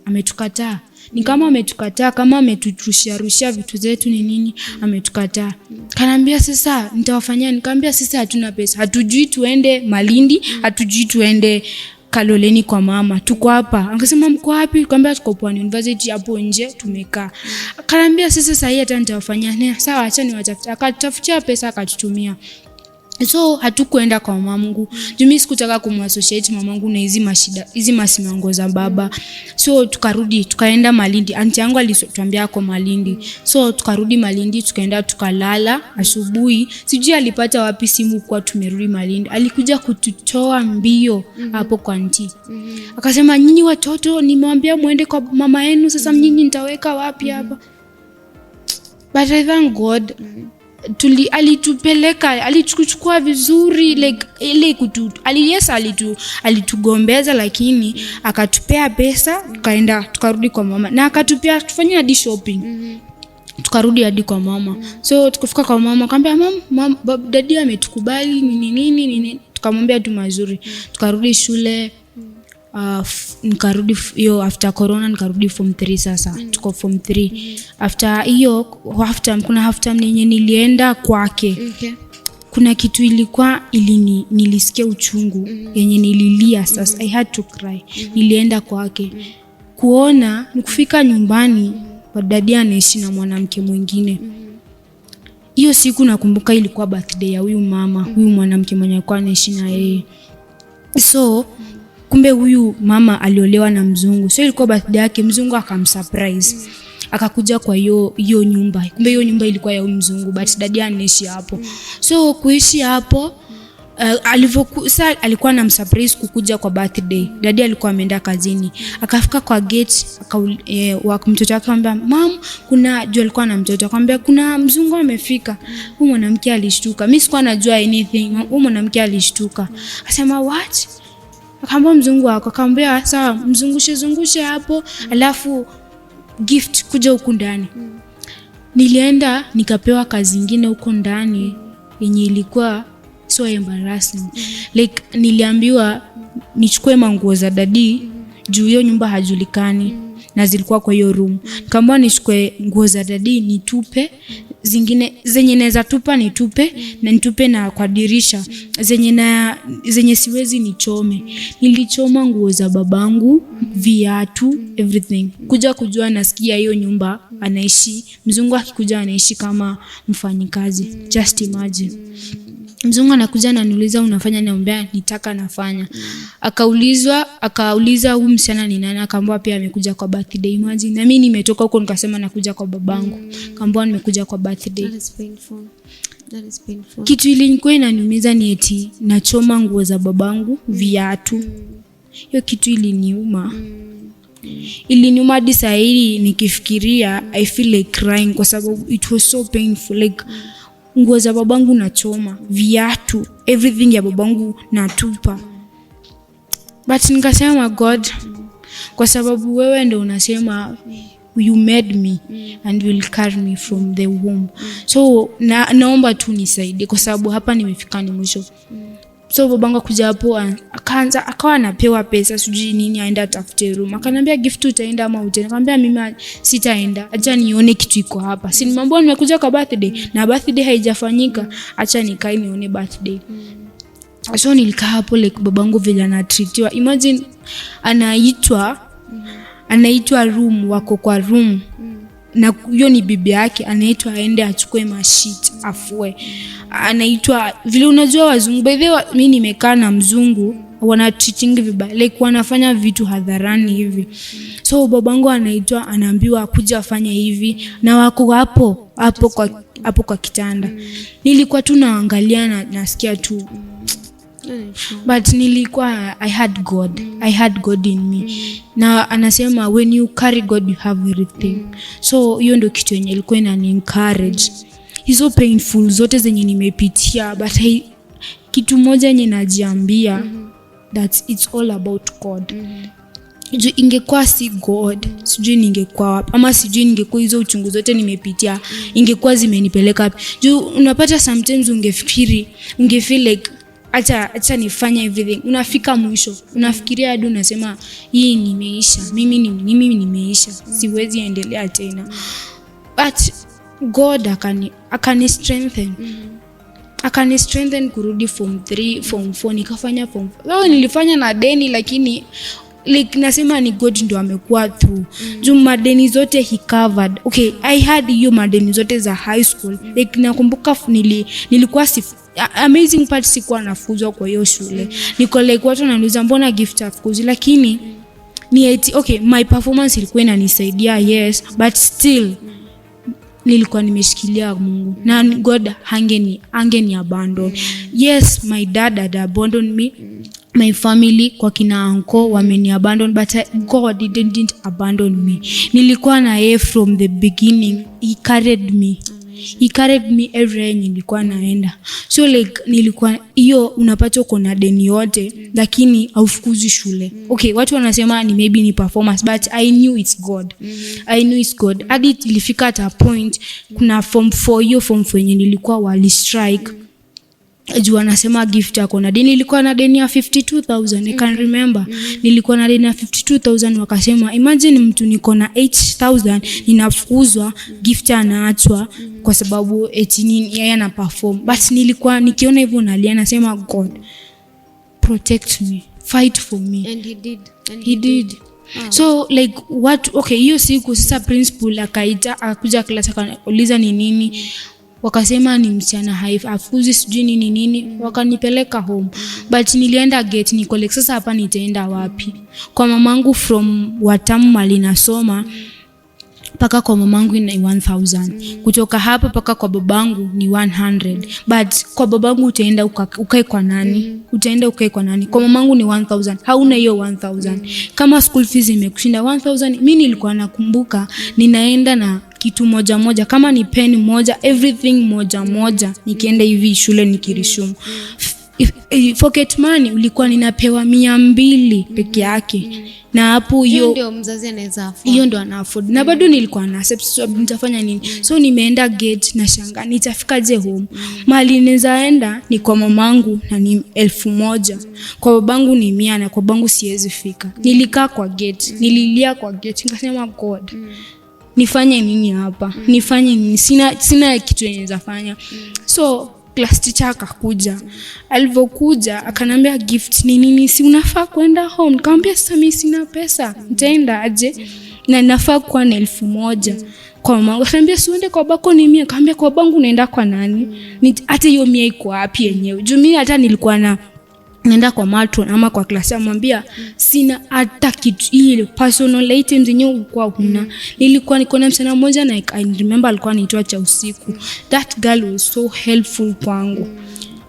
ametukataa. Ni kama ametukataa, kama ameturushia vitu zetu ni nini, ametukataa. Kanaambia sasa nitawafanyia. Nikamwambia sisi hatuna pesa, hatujui tuende Malindi, hatujui tuende Kaloleni kwa mama, tuko hapa. Akasema mko wapi? Nikamwambia tuko Pwani University hapo nje tumekaa. Akaniambia sasa hii hata nitawafanyia. Sawa, acha niwatafutie. Akatafutia pesa akatutumia. So hatukuenda kwa mamangu. Juu mimi sikutaka kumassociate mamangu na hizi masimango za baba. So tukaenda Malindi. Aunti yangu alituambia kwa Malindi. So tukarudi Malindi, tukaenda tukalala. Asubuhi sijui alipata wapi simu kwa tumerudi Malindi. Alikuja kututoa mbio hapo kwa aunti. Akasema nyinyi watoto nimewambia muende kwa mama yenu, sasa nyinyi nitaweka wapi hapa? But I thank God. Alituchukua vizuri like ile alitugombeza lakini akatupea pesa, tukarudi kwa mama na akatupea tufanye hadi shopping. Tukarudi hadi kwa mama. So tukafika kwa mama, akamwambia mama dadi ametukubali nini. Tukamwambia tu mazuri. Tukarudi shule. Nikarudi hiyo after corona, nikarudi form 3 sasa. Tuko form 3. After hiyo kuna half time yenye nilienda kwake. Okay. Kuna kitu ilikuwa nilisikia uchungu yenye nililia sasa. I had to cry. Nilienda kwake. Kuona nikufika nyumbani dadi anaishi na mwanamke mwingine. Hiyo siku nakumbuka ilikuwa birthday ya huyu mama, huyu mwanamke mwenye alikuwa anaishi na yeye. So kumbe huyu mama aliolewa na mzungu. So ilikuwa birthday yake, mzungu akamsurprise. Akakuja kwa hiyo nyumba. Kumbe hiyo nyumba ilikuwa ya mzungu but dadi anaishi hapo. So kuishi hapo alikuwa na msurprise kukuja kwa birthday. Dadi alikuwa ameenda kazini. Akafika kwa gate, mtoto wake akamwambia, "Mom, alikuwa na mtoto." Akamwambia, "Kuna mzungu amefika." Huyu mwanamke alishtuka. Mimi sikuwa najua anything. Huyu mwanamke alishtuka. Akasema, "What?" Akamwambia mzungu wako. Akamwambia sawa, mzungushe hapo, alafu gift kuja huku ndani. Nilienda nikapewa kazi nyingine huko ndani yenye ilikuwa so embarrassing. Like niliambiwa nichukue manguo za dadi juu hiyo nyumba hajulikani na zilikuwa kwa hiyo room. Kaambiwa nichukue nguo za dadi nitupe, zingine zenye naweza tupa nitupe na nitupe na kwa dirisha, zenye siwezi nichome. Nilichoma nguo za babangu, viatu, everything. Kuja kujua nasikia hiyo nyumba anaishi mzungu, akikuja anaishi kama mfanyikazi. Just imagine. Mzungu anakuja ananiuliza unafanya, naambia nitaka nafanya. Akauliza huyu msichana ni nani, akaambiwa pia amekuja kwa birthday. Imagine. Na mimi nimetoka huko nikasema nakuja kwa babangu. Kaambiwa nimekuja kwa birthday. That is painful. Kitu ilikuwa inaniumiza ni eti nachoma nguo za babangu, viatu. Hiyo kitu iliniuma. Iliniuma hadi saa hii nikifikiria I feel like crying kwa sababu it was so painful. Like nguo za babangu nachoma, viatu, everything ya babangu natupa. But nikasema God, kwa sababu wewe ndio unasema you made me and you will carry me from the womb. So naomba tu nisaidie kwa sababu hapa nimefika ni mwisho. So babangu kuja hapo akawa anapewa pesa sijui nini aenda atafute room. Akaniambia gift utaenda ama utaenda? Nikamwambia mimi sitaenda. Acha nione kitu iko hapa. Si nimeambiwa nimekuja kwa birthday na birthday haijafanyika. Acha nikae nione birthday. So nilikaa hapo like babangu vile anatreatiwa. Imagine anaitwa room, wako kwa room. Na hiyo ni bibi yake, anaitwa aende achukue mashit afue. Anaitwa vile unajua wazungu, by the way mimi nimekaa na mzungu wana treating vibaya, like wanafanya vitu hadharani hivi. So babangu anaitwa, anaambiwa kuja afanye hivi na wako hapo kwa kitanda. Nilikuwa tu naangalia na nasikia tu but nilikuwa I had God in me. Na anasema when you carry God you have everything. So hiyo ndio kitu yenye ilikuwa inani encourage. Hizo painful zote zenye nimepitia, but kitu moja yenye najiambia that it's all about God. Juu ingekuwa si God, sijui ningekuwa wapi, ama sijui ningekuwa hizo uchungu zote nimepitia ingekuwa zimenipeleka wapi. Juu unapata sometimes ungefeel like acha nifanye everything. Unafika mwisho, unafikiria hadi unasema hii nimeisha, mimi nimeisha, siwezi endelea tena. But God akani strengthen kurudi form 3, form 4, nikafanya form 4. Nilifanya na deni lakini like nasema ni God ndo amekuwa through. Juu madeni zote he covered. Okay, I had hiyo madeni zote za high school. Like nakumbuka nilikuwa amazing part sikuwa nafuzwa kwa hiyo shule. Niko like watu wananiuliza mbona gift afukuzi, lakini ni eti okay my performance ilikuwa inanisaidia, yes, but still nilikuwa nimeshikilia Mungu na God hangeni abandon. Yes, my dad had abandoned me, my family kwa kina uncle wameni abandon, but God didn't abandon me. Nilikuwa na yeye from the beginning. He carried me everywhere nilikuwa naenda. So like nilikuwa hiyo, unapata uko na deni yote lakini haufukuzi shule. Okay, watu wanasema ni maybe ni performance, but I knew it's God. Hadi ilifika at a point kuna form 4 yenye nilikuwa wali strike. Juu anasema gift yako na deni, nilikuwa na deni ya 52,000. I can remember. Nilikuwa na deni ya 52,000, wakasema imagine mtu niko na 8,000 ninafukuzwa, gift anaachwa kwa sababu yeye ana perform. But nilikuwa nikiona hivyo nalia, nasema God protect me, fight for me. And he did. Oh. So like okay, hiyo siku sasa principal akakuja class akauliza ni nini. Wakasema ni msichana hafukuzi sijui nini, wakanipeleka home. But nilienda gate, niko like sasa hapa nitaenda wapi? Kwa mamangu from Watamu mali nasoma paka kwa mamangu ni 1,000. Kutoka hapa paka kwa babangu ni 100. But kwa babangu utaenda ukae kwa nani? Kwa mamangu ni 1,000. Hauna hiyo 1,000. Kama school fees imekushinda 1,000, mimi nilikuwa nakumbuka ninaenda na kitu moja, kama ni pen moja, everything moja, nikienda hivi shule nikirishumu pocket money ulikuwa ninapewa 200 peke yake. Na hapo hiyo ndio mzazi anaweza afford. Hiyo ndio ana afford. Na bado nilikuwa na accept, so nitafanya nini? So nimeenda gate na shanga nitafikaje home? Mali nizaenda ni kwa mamangu na ni 1000. Kwa babangu ni 100 na kwa babangu siwezi fika. Nilikaa kwa gate, nililia kwa gate, nikasema God. Nifanye nini hapa? Nifanye nini? Sina kitu ninaweza fanya. So class teacher akakuja. Alivyokuja akaniambia gift ni nini? Si unafaa kwenda home. Nikamwambia sasa mimi sina pesa. Nitaenda aje? Na nafaa kuwa na 1000. Kwa mama akaniambia si uende kwa bako ni 100. Nikamwambia kwa bangu naenda kwa nani? Hata hiyo 100 iko wapi yenyewe? Juu mimi hata nilikuwa naenda kwa matron ama kwa klasi amwambia sina hata kitu ile personal items yenyewe kwa huna. Nilikuwa niko na msichana mmoja na I remember alikuwa anaitwa cha usiku. That girl was so helpful kwangu.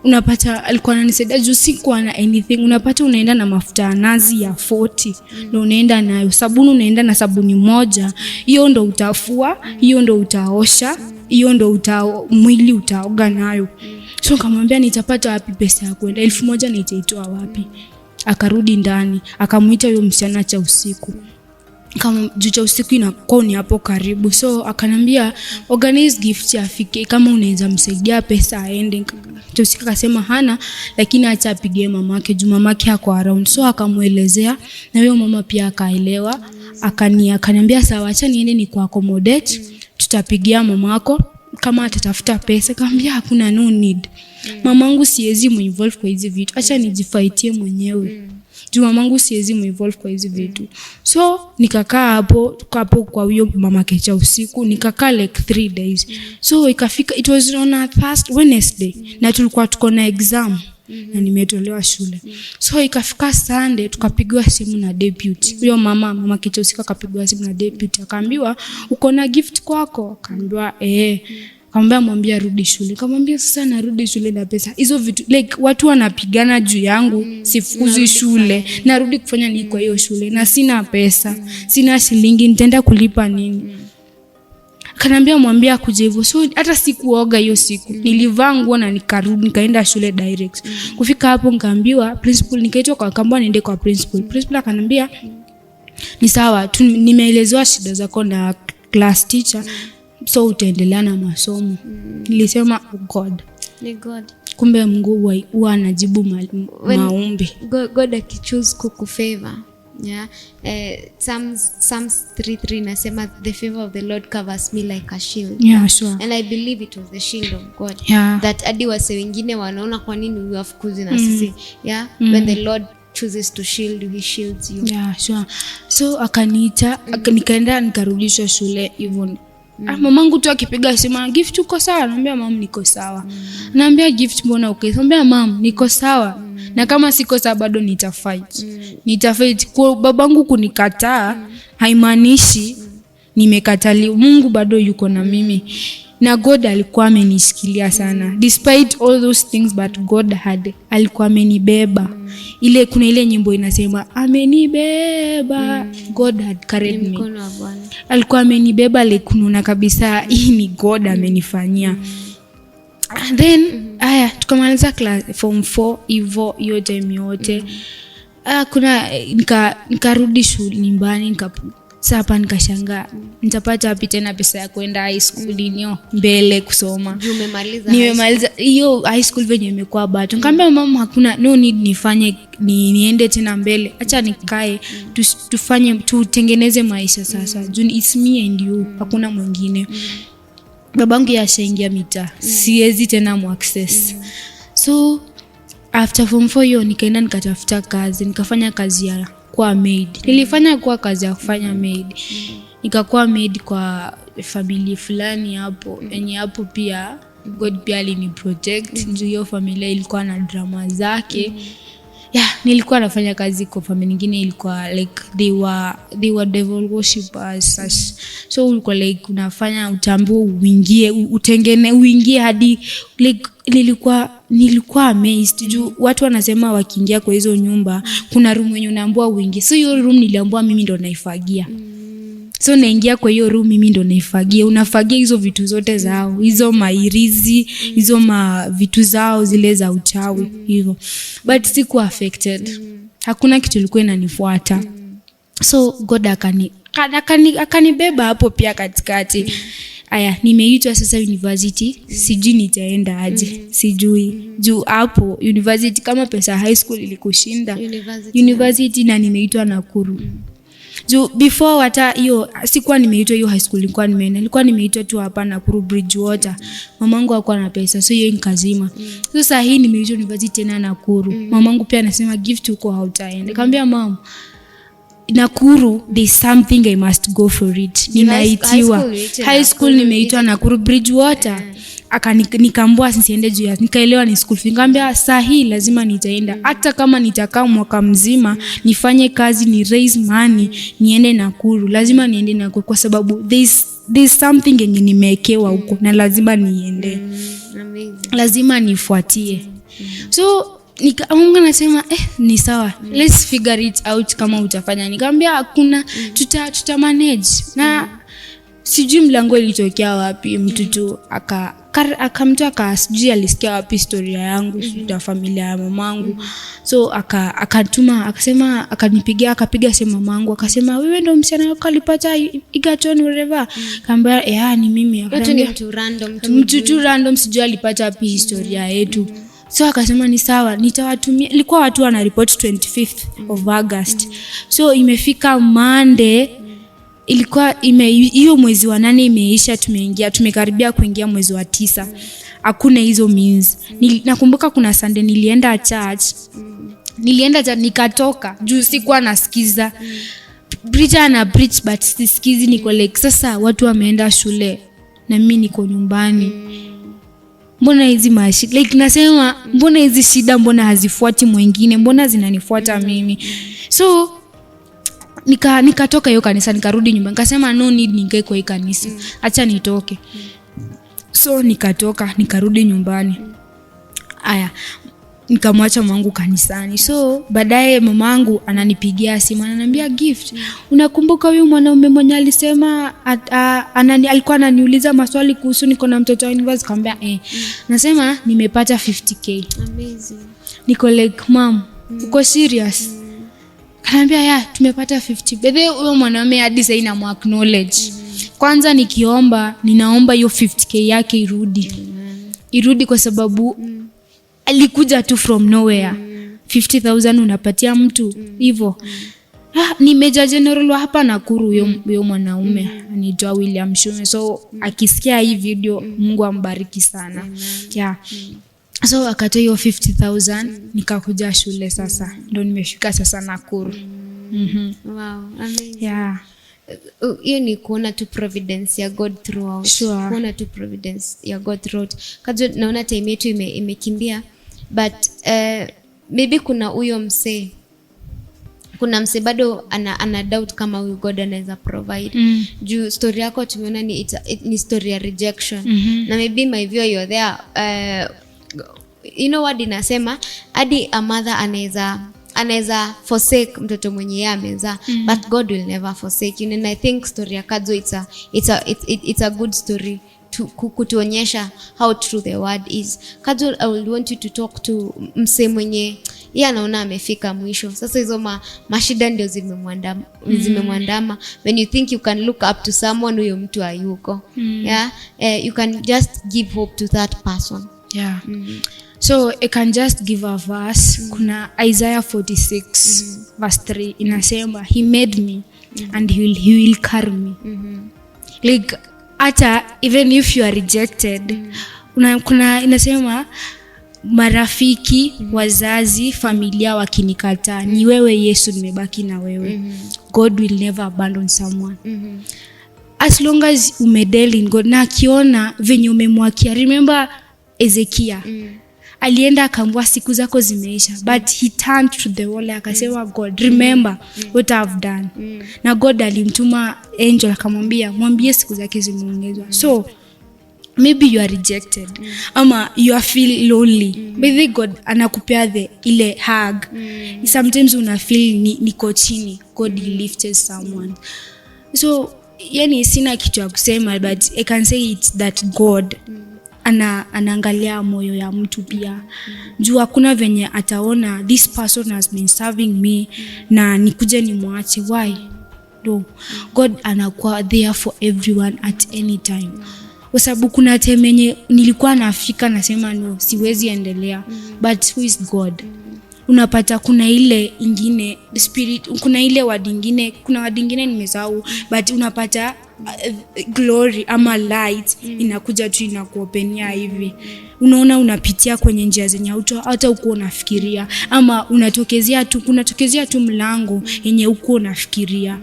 Unapata alikuwa ananisaidia juu sikuwa na anything. Unapata unaenda na mafuta ya nazi ya 40 na unaenda nayo, sabuni unaenda na sabuni moja, hiyo ndo utafua, hiyo ndo utaosha, hiyo ndo mwili utaoga nayo. So nikamwambia nitapata wapi pesa ya kwenda 1000 na itaitoa wapi? Akarudi ndani, akamuita huyo msichana cha usiku. Kama juu cha usiku inakuwa ni hapo karibu. So akanambia organize gift afike, kama unaweza msaidia pesa aende. Tusika akasema hana, lakini acha apigie mamake juu mamake hako around. So akamuelezea na huyo mama pia akaelewa. Akaniambia sawa, acha niende ni ku accommodate, tutapigia mamako kama atatafuta pesa. Kaambia hakuna, no need. Mamangu siwezi muinvolve kwa hizi vitu, acha nijifaitie mwenyewe. Juu mamangu siwezi muinvolve kwa hizi vitu. So nikakaa hapo kwa huyo mamake cha usiku, nikakaa like 3 days. So ikafika, it was on a Wednesday na tulikuwa tuko na exam na nimetolewa shule. So ikafika Sunday tukapigwa simu na deputy. Huyo mama kicha usiku akapigwa simu na deputy, akaambiwa uko na gift kwako? Akaambiwa Akamwambia mwambie rudi shule. Nikamwambia sasa narudi shule na pesa. Hizo vitu like watu wanapigana juu yangu, sifuzi shule. Narudi kufanya nini kwa hiyo shule? Na sina pesa. Sina shilingi, nitaenda kulipa nini? Akaniambia mwambie akuje hivyo. So hata sikuoga hiyo siku. Nilivaa nguo na nikarudi, nikaenda shule direct. Kufika hapo nikaambiwa principal, nikaitwa kwa kamba niende kwa principal. Principal akaniambia ni sawa, nimeelezwa shida zako na class teacher. So utaendelea na masomo. Nilisema God. Ni God. Kumbe Mungu huwa anajibu maombi. God akichoose kukufavor. Yeah. Psalms 3:3 nasema the favor of the Lord covers me like a shield. Yeah, sure. And I believe it was the shield of God. Yeah. That hadi wase wengine wanaona kwa nini uwafukuzi na sisi. Yeah. When the Lord chooses to shield you, he shields you. Yeah, sure. So akaniita, nikaenda nikarudishwa shule hivyo. Mamangu tu akipiga simu, gift uko sawa? Naambia mama niko sawa. Naambia gift mbona uko? Naambia mama niko sawa. Na kama siko sawa bado nitafight. Nitafight. Kwa babangu kunikataa haimaanishi nimekataliwa. Mungu bado yuko na mimi. Na God alikuwa amenishikilia sana. Despite all those things, but God alikuwa amenibeba. Kuna ile nyimbo inasema amenibeba. God had carried me. Alikuwa amenibeba like unaona kabisa hii ni God amenifanyia. Then tukamaliza class form 4 hivyo hiyo time yote. Nikarudi shule nyumbani, sasa nikashangaa nitapata wapi tena pesa ya kwenda high school ninyo mbele kusoma. Nimemaliza hiyo high school venye imekuwa bado. Nikamwambia mama hakuna, no need nifanye niende tena mbele. Acha nikae tufanye tutengeneze maisha sasa. Juu it's me and you, hakuna mwingine. Babangu yashaingia mita. Siwezi tena mu-access. So after form 4 hiyo nikaenda nikatafuta kazi, nikafanya kazi ya kuwa maid. Nilifanya kuwa kazi ya kufanya maid. Nikakuwa maid kwa family fulani hapo. Yenye hapo pia God pia alini protect. Ndio hiyo familia ilikuwa na drama zake. Nilikuwa nafanya kazi kwa familia nyingine, ilikuwa like they were devil worshippers such. So ulikuwa like unafanya utambue uingie hadi like nilikuwa amazed juu watu wanasema wakiingia kwa hizo nyumba kuna room yenye unaambiwa uingie. So hiyo room niliambiwa mimi ndo naifagia. So naingia kwa hiyo room, mimi ndo naifagia. Unafagia hizo vitu zote zao, hizo mairizi, hizo vitu zao zile za uchawi hivyo. But siku affected. Hakuna kitu ilikuwa inanifuata. So God akanibeba hapo pia katikati. Aya, nimeitwa sasa university, sijui nitaenda aje, sijui. Juu hapo university kama pesa high school ilikushinda. University na nimeitwa Nakuru. Juu before hata hiyo sikuwa nimeitwa hiyo high school, nilikuwa nimeitwa tu hapa Nakuru Bridgewater. Mamangu hakuwa na pesa, so hiyo nikazima. So sasa hii nimeitwa university tena Nakuru. Mamangu pia anasema gift uko hautaenda. Nikamwambia mom, Nakuru there's something I must go for it. Ninaitiwa high school nimeitwa Nakuru Bridgewater. Nikaambia nisiende juu ya nikaelewa ni school fee. Nikamwambia saa hii lazima nitaenda, hata kama nitakaa mwaka mzima nifanye kazi ni raise money niende Nakuru. Lazima niende Nakuru kwa sababu there's something yenye nimewekewa huko na lazima niende. Lazima nifuatie. So Mungu anasema ni sawa, let's figure it out kama utafanya. Nikamwambia hakuna, tuta manage. Na sijui mlango ilitokea wapi, mtu tu akamtoa sijui alisikia wapi historia yangu ya familia ya mamangu. So akatuma akasema, akanipigia akapiga simu mamangu akasema wewe ndo msichana wako alipata Egerton whatever. Kaambia ni mimi. Akaniambia mtu tu random sijui alipata wapi historia yetu. So akasema ni sawa, nitawatumia. Ilikuwa watu wana report 25th of August. So imefika Monday, ilikuwa hiyo mwezi wa 8 imeisha, tumekaribia kuingia mwezi wa 9. Hakuna hizo means. Nakumbuka kuna Sunday nilienda church. Nikatoka juu sikuwa nasikiza. Preacher na preach but sisikizi, niko like sasa watu wameenda shule na mimi niko nyumbani. Mbona hizi like nasema mbona hizi shida mbona hazifuati mwingine, mbona zinanifuata mimi? So nikatoka hiyo kanisa nikarudi nyumbani. Nikasema no need nikae kwa hii kanisa, acha nitoke. So nikatoka nikarudi nyumbani. Aya, nikamwacha mamangu kanisani. So baadaye mamangu ananipigia simu ananiambia gift, unakumbuka huyu mwanaume mwenye alisema alikuwa ananiuliza maswali kuhusu niko na mtoto wa university? Kaambia nasema nimepata 50k. Amazing. Niko like mom, uko serious? Kaambia tumepata 50. Bebe huyo mwanaume hadi sasa ina acknowledge. Kwanza ninaomba hiyo 50k yake irudi kwa sababu alikuja tu from nowhere. 50,000 unapatia mtu hivyo. Ni Major General wa hapa Nakuru huyo mwanaume anaitwa William Shume. So akisikia hii video Mungu ambariki sana. So akatoa hiyo 50,000 nikakuja shule sasa. Ndio nimefika sasa Nakuru. Wow, amazing. Hiyo ni kuona tu providence ya God throughout. Sure. Kuona tu providence ya God throughout. Kazo naona time yetu imekimbia. But maybe kuna huyo msee. Kuna msee bado ana doubt kama huyo God anaweza provide. Juu story yako tumeona ni story ya rejection. Na maybe my view you're there. You know what inasema hadi a mother anaweza forsake mtoto mwenye yeye amezaa, but God will never forsake you. And I think story ya Kadzo it's a good story to kutuonyesha how true the word is. Kadzo, I will want you to talk to mse mwenye yeye anaona amefika mwisho. Sasa hizo mashida ndio zimemwandama. When you think you can look up to someone, huyo mtu hayuko. You can just give hope to that person. So I can just give a verse. Kuna Isaiah 46 verse 3 inasema he made me and he will carry me. Like hata even if you are rejected, kuna inasema marafiki, wazazi, familia wakinikataa, ni wewe Yesu nimebaki na wewe. God will never abandon someone. As long as umedeli in God na akiona venye umemwakia. Remember Ezekiel. Alienda akaambia siku zako zimeisha, but he turned to the wall akasema God, remember what I've done. Na God alimtuma angel akamwambia mwambie siku zake zimeongezwa. So maybe you are rejected ama you are feel lonely, maybe God anakupea ile hug. Sometimes una feel niko chini, God lifts someone. So yani sina kitu ya kusema, but I can say it's that God anaangalia moyo ya mtu pia. Juu hakuna venye ataona this person has been serving me na nikuje nimwache. Why? No. God anakuwa there for everyone at any time. Kwa sababu kuna time yenye nilikuwa nafika nasema no, siwezi endelea. But who is God? Unapata kuna ile ingine spirit, kuna ile word ingine, kuna word ingine nimesahau, but unapata glory ama light inakuja tu inakuopenia hivi. Unaona unapitia kwenye njia zenye hata uko unafikiria, ama kunatokezea tu mlango yenye uko unafikiria.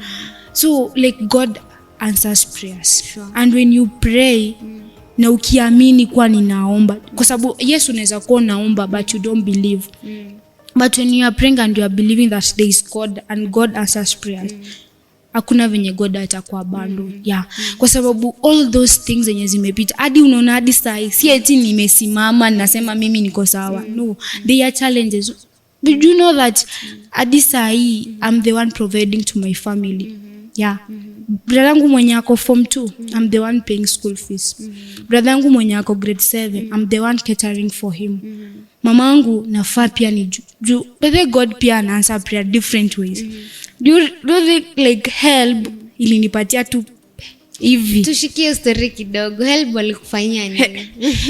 So like God answers prayers. Sure. And when you pray na ukiamini kwa ninaomba, kwa sababu yes unaweza kuwa unaomba but you don't believe. But when you are praying and you are believing that there is God and God answers prayers, hakuna venye God atakuwa abandon. Yeah. Kwa sababu all those things zenye zimepita, hadi unaona hadi saa si eti nimesimama nasema mimi niko sawa. No, there are challenges. But you know that hadi saa I'm the one providing to my family. Yeah. Brother yangu mwenye ako form 2, I'm the one paying school fees. Brother yangu mwenye ako grade 7, I'm the one catering for him. Mama yangu nafaa pia ni juu. But God pia anaansa prayer different ways. Do they like help ilinipatia tu hivi. Tushikie story kidogo. Help walikufanyia nini?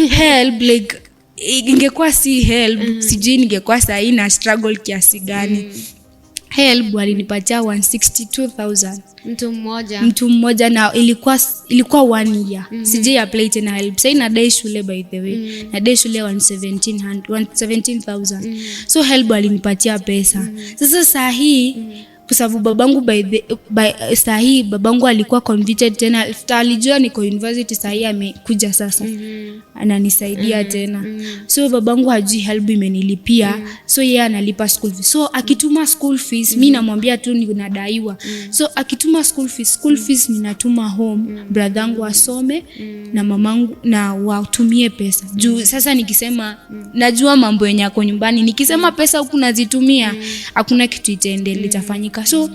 Help like ingekuwa si help, sijui ningekuwa sahi na struggle kiasi gani. Help walinipatia 162,000 mtu mmoja na ilikuwa 1 year. Sijui apply tena help. Sasa nadai shule by the way. Nadai shule 117,000. So help walinipatia pesa. Sasa sahi kwa sababu babangu alikuwa convicted tena, alijua niko university, sahi amekuja sasa ananisaidia tena. So babangu hajui help imenilipia, so yeye analipa school fees. So akituma school fees mimi namwambia tu ninadaiwa. So akituma school fees ninatuma home, brother yangu asome na mamangu na watumie pesa. Juu sasa nikisema najua mambo yenye yako nyumbani, nikisema pesa huku nazitumia hakuna kitu itaendelea itafanyika. So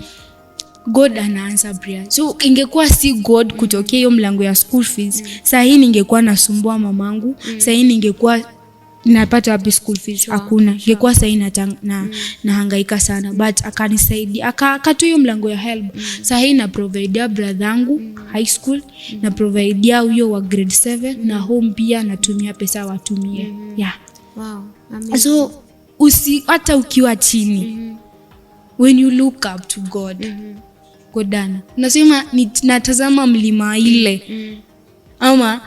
God anaanza prayer. So ingekuwa si God kutokea hiyo mlango ya school fees, saa hii ningekuwa nasumbua mamangu, saa hii ningekuwa napata wapi school fees? Hakuna. Ingekuwa saa hii nahangaika sana, but akanisaidia, akatoa hiyo mlango ya help. Saa hii na provide brother yangu high school, na provide huyo wa grade 7 na home pia natumia pesa watumie. Yeah. Wow. Amazing. So hata ukiwa chini, when you look up to God, Godana. Nasema natazama mlima ile, ama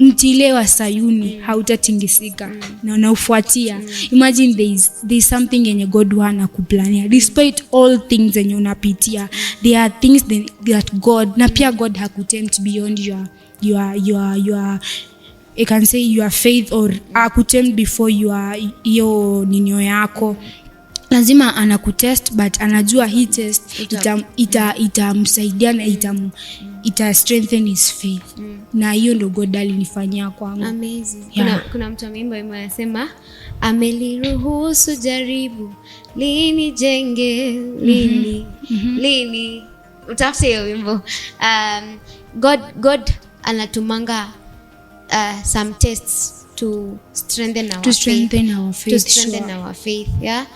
mti ile wa Sayuni hautatingisika, na unafuatia. Imagine there is something yenye God wana kuplania. Despite all things yenye unapitia, there are things that God, na pia God hakutempt beyond your I can say your faith, or hakutempt before your ninyo yako. Lazima anakutest, but anajua hii test itamsaidia na ita strengthen his faith. Na hiyo ndo God alinifanyia kwangu. Amazing. Yeah. Kuna mtu ameimba anasema ameliruhusu jaribu lini jenge lini utafute hiyo wimbo. God anatumanga some tests to strengthen our faith. Yeah.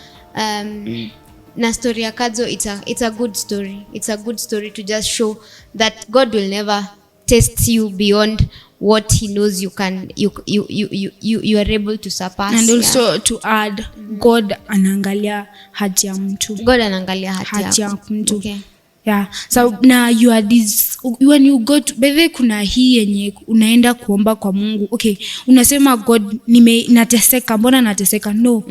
Na story ya Kadzo, it's a good story. It's a good story to just show that God will never test you beyond what he knows you are able to surpass. And also to add, God anaangalia hati ya mtu. God anaangalia hati ya mtu. Okay. Yeah. So now you are this, when you go to bebe, kuna hii yenye unaenda kuomba kwa Mungu. Okay, unasema God nateseka, mbona nateseka? No.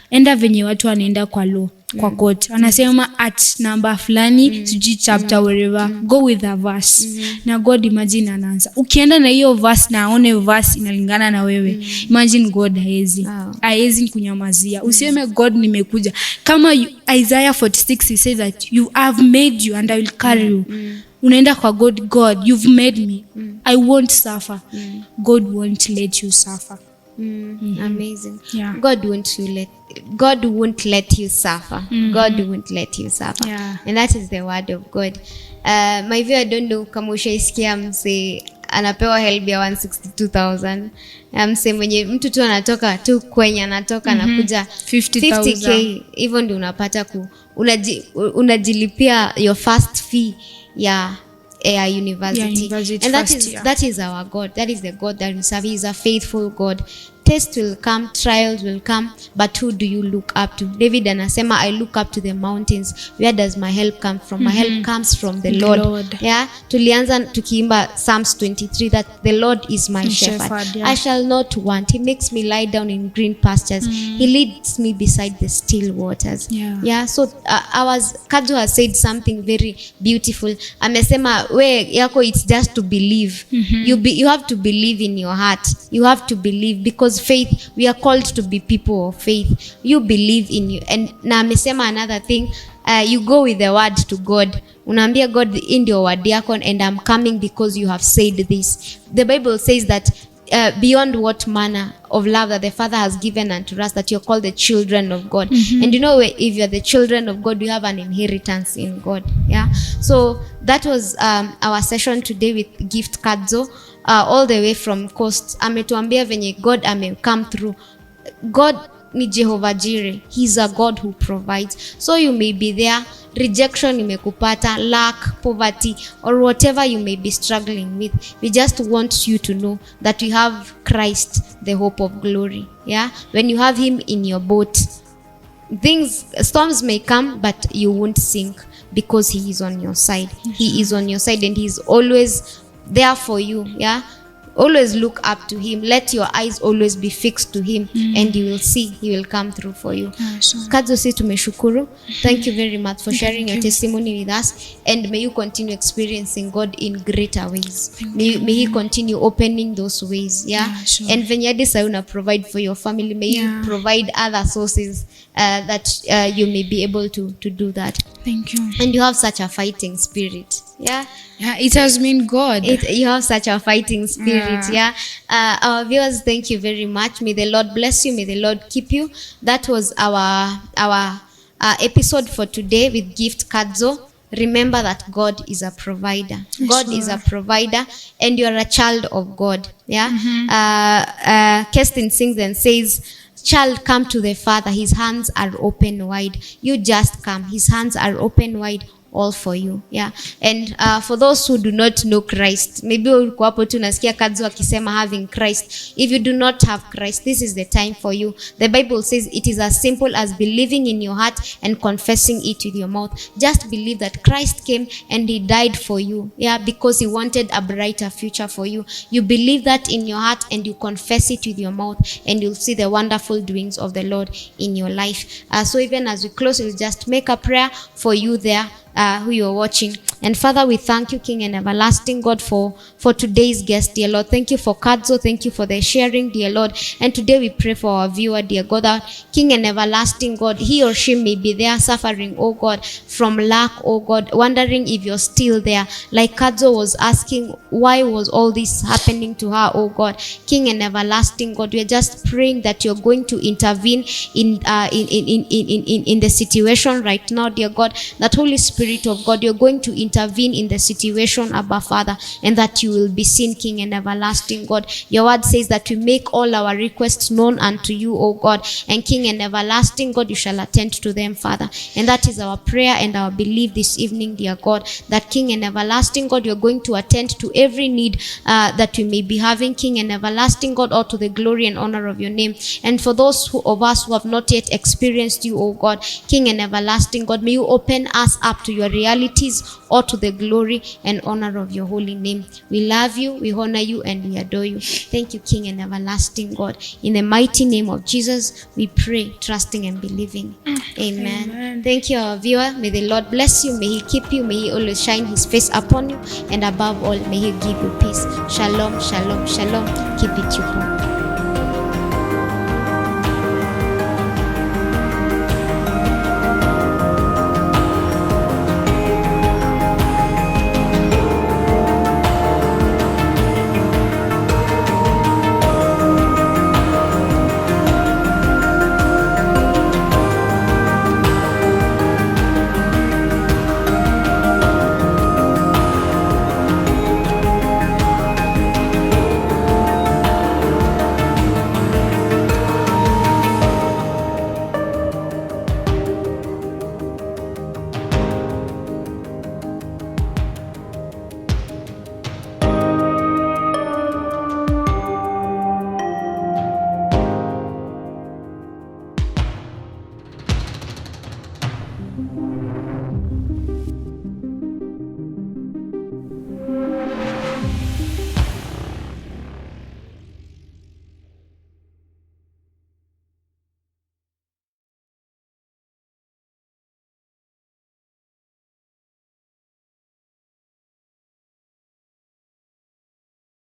Enda venye watu wanaenda kwa law, kwa court. Anasema at number fulani, siji chapter wherever, go with a verse. Na God imagine anaanza. Ukienda na hiyo verse na aone verse inalingana na wewe. Imagine God haezi kunyamazia. Useme God nimekuja. Kama Isaiah 46 he says that you have made you and I will carry you. Unaenda kwa God, you've made me. I won't suffer. God won't let you suffer. Amazing. Yeah. God won't let you suffer. God won't let you suffer. Yeah. And that is the word of God. My view, I don't know kama ushaisikia mse anapewa help ya 162,000. Mse mwenye mtu tu anatoka tu kwenye anatoka anakuja 50k. Hivyo ndio unapata unajilipia your first fee ya university. And that is our God. That is the God that we serve. He is a faithful God. Tests will come, trials will come, but who do you look up to? David anasema, I look up to the mountains. Where does my help come from? My help comes from the Lord. Yeah, tulianza tukiimba Psalms 23 that the Lord is my shepherd. Yeah. I shall not want. He makes me lie down in green pastures. He leads me beside the still waters. Yeah. So Kadzo has said something very beautiful. Amesema we yako it's just to believe. You have to believe in your heart. You have to believe, because faith, we are called to be people of faith. You believe in you. And na amesema another thing, you go with the word to God. Unaambia God, in your word yako, and I'm coming because you have said this. The Bible says that beyond what manner of love that the Father has given unto us, that you're called the children of God. And you know, if you're the children of God, you have an inheritance in God. Yeah. So that was our session today with Gift Kadzo, all the way from Coast. Ametuambia venye God come through. God ni Jehovah Jireh. He's a God who provides. So you may be there, rejection imekupata, lack, poverty, or whatever you may be struggling with. We just want you to know that you have Christ, the hope of glory. Yeah, when you have him in your boat, storms may come, but you won't sink, because he is on your side. He is on your side, and he's always there for you. Yeah, always look up to him. Let your eyes always be fixed to him, and you will see he will come through for you. Kadzo, si tumeshukuru. Thank you very much for sharing your testimony with us, and may you continue experiencing God in greater ways. May he continue opening those ways. And venye desa una provide for your family, may you provide other sources that you may be able to do that. Thank you. And you have such a fighting spirit. Yeah, it has been God. You have such a fighting spirit. Our viewers, thank you very much. May the Lord bless you. May the Lord keep you. That was our episode for today with Gift Kadzo. Remember that God is a provider. God is a provider, and you are a child of God. Kestin sings and says, child, come to the Father. His hands are open wide. You just come. His hands are open wide, all for you. And for those who do not know Christ, maybe uko hapo tu nasikia Kadzo akisema having Christ. If you do not have Christ, this is the time for you. The Bible says it is as simple as believing in your heart and confessing it with your mouth. Just believe that Christ came and he died for you, because he wanted a brighter future for you. You believe that in your heart and you confess it with your mouth, and you'll see the wonderful doings of the Lord in your life. So even as we close, we'll just make a prayer for you there, who you're watching. And Father, we thank you, King and everlasting God, for today's guest, dear Lord. Thank you for Kadzo. Thank you for the sharing, dear Lord. And today we pray for our viewer, dear God, that King and everlasting God, he or she may be there suffering, oh God, from lack, oh God, wondering if you're still there. Like Kadzo was asking, why was all this happening to her, oh God? King and everlasting God, we're just praying that you're going to intervene in the situation right now, dear God. That Holy Spirit of God, you're going to intervene in the situation, Abba Father, and that you will be seen, King and everlasting God. Your word says that we make all our requests known unto you, O God, and King and everlasting God, you shall attend to them, Father. And that is our prayer and our belief this evening, dear God, that King and everlasting God, you're going to attend to every need that we may be having, King and everlasting God, all to the glory and honor of your name. And for those of us who have not yet experienced you, O God, King and everlasting God, may you open us up to your realities, all to the glory and honor of your holy name. We love you, we honor you, and we adore you. Thank you, King and everlasting God. In the mighty name of Jesus, we pray, trusting and believing. Amen. Thank you, our viewer. May the Lord bless you. May he keep you. May he always shine his face upon you. And above all, may he give you peace. Shalom, shalom, shalom. Keep it you home.